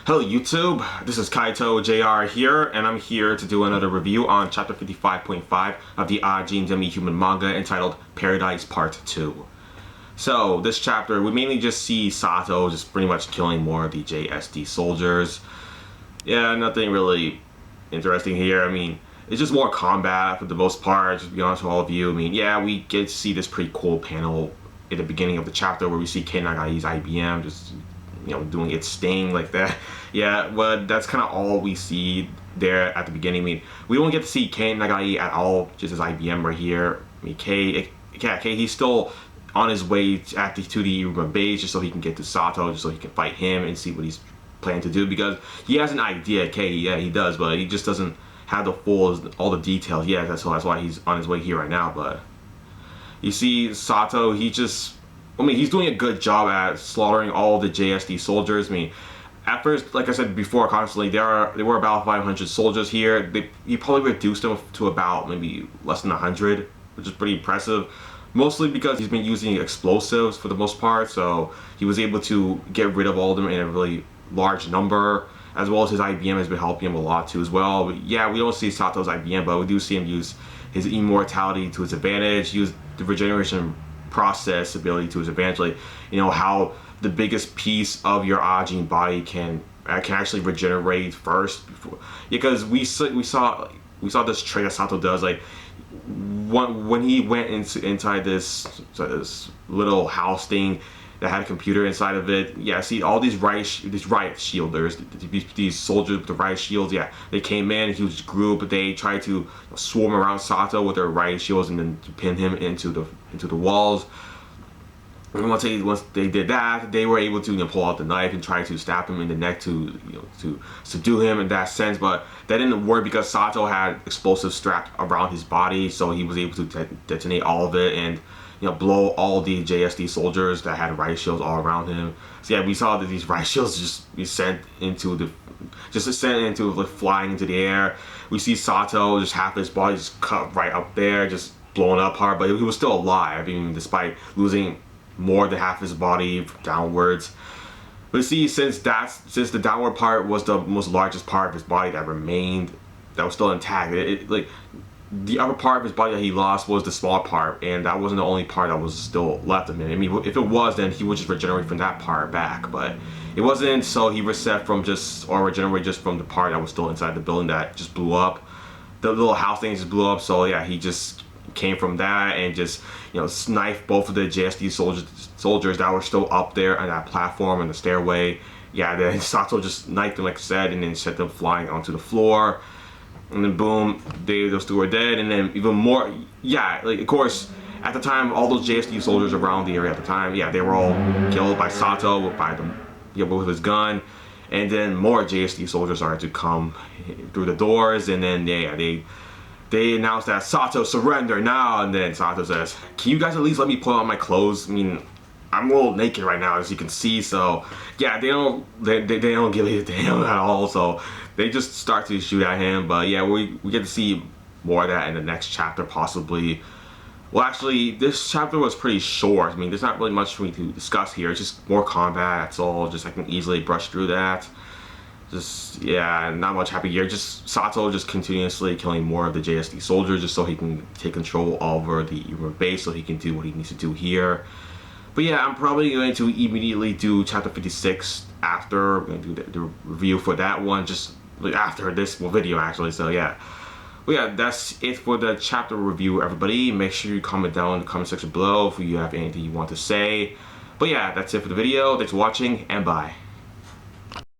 Hello YouTube, this is Kaito JR here, and I'm here to do another review on chapter 55.5 of the Ajin demi manga entitled Paradise Part 2. So, this chapter, we mainly just see Sato just pretty much killing more of the JSD soldiers. Yeah, nothing really interesting here. I mean, it's just more combat for the most part, just to be honest with all of you. I mean, yeah, we get to see this pretty cool panel at the beginning of the chapter where we see Kei Nagai's IBM just doing its sting like that. Yeah, but that's kind of all we see there at the beginning. I mean, we don't get to see Kei Nagai at all, just his IBM right here. I mean, Kei, he's still on his way to the Iruma base just so he can get to Sato, just so he can fight him and see what he's planning to do, because he has an idea, Kei, yeah, he does, but he just doesn't have all the details yet. That's why he's on his way here right now. But you see Sato, he's doing a good job at slaughtering all the JSD soldiers. I mean, at first, like I said before, constantly, there were about 500 soldiers here. He probably reduced them to about maybe less than 100, which is pretty impressive. Mostly because he's been using explosives for the most part, so he was able to get rid of all of them in a really large number, as well as his IBM has been helping him a lot too as well. But yeah, we don't see Sato's IBM, but we do see him use his immortality to his advantage, use the regeneration process ability to his advantage, like how the biggest piece of your Ajin body can actually regenerate first before, because we saw this trait that Sato does, like when he went inside this little house thing that had a computer inside of it. Yeah, see all these riot shielders, these soldiers with the riot shields. Yeah, they came in, a huge group. They tried to swarm around Sato with their riot shields and then pin him into the walls. And once they did that, they were able to pull out the knife and try to stab him in the neck to subdue him in that sense. But that didn't work because Sato had explosives strapped around his body, so he was able to detonate all of it and blow all the JSD soldiers that had riot shields all around him. So yeah, we saw that these riot shields just be sent into like flying into the air. We see Sato, just half his body just cut right up there, just blown up hard, but he was still alive, even despite losing more than half his body downwards. But see, since the downward part was the most largest part of his body that remained, that was still intact, like the upper part of his body that he lost was the small part, and that wasn't the only part that was still left of him. I mean, if it was, then he would just regenerate from that part back, but it wasn't, so he regenerated just from the part that was still inside the building that just blew up. The little house thing just blew up, so yeah, he just came from that and just sniped both of the JSD soldiers that were still up there on that platform and the stairway. Yeah, then Sato just knifed them like I said, and then sent them flying onto the floor. And then boom, those two were dead. And then even more, yeah, like of course, at the time, all those JSD soldiers around the area at the time, yeah, they were all killed by Sato with his gun. And then more JSD soldiers started to come through the doors, and then yeah, they announced that Sato surrender now. And then Sato says, "Can you guys at least let me pull on my clothes? I mean, I'm a little naked right now, as you can see." So yeah, they don't give a damn at all. So they just start to shoot at him. But yeah, we get to see more of that in the next chapter possibly. Well, actually, this chapter was pretty short. I mean, there's not really much for me to discuss here. It's just more combat, that's all. Just I can easily brush through that. Just, yeah, not much happened here. Just Sato just continuously killing more of the JSD soldiers just so he can take control over the Iruma base, so he can do what he needs to do here. But yeah, I'm probably going to immediately do chapter 56 after. I'm going to do the review for that one, just like after this video actually. So yeah. Well, yeah, that's it for the chapter review, everybody. Make sure you comment down in the comment section below if you have anything you want to say. But yeah, that's it for the video. Thanks for watching, and bye.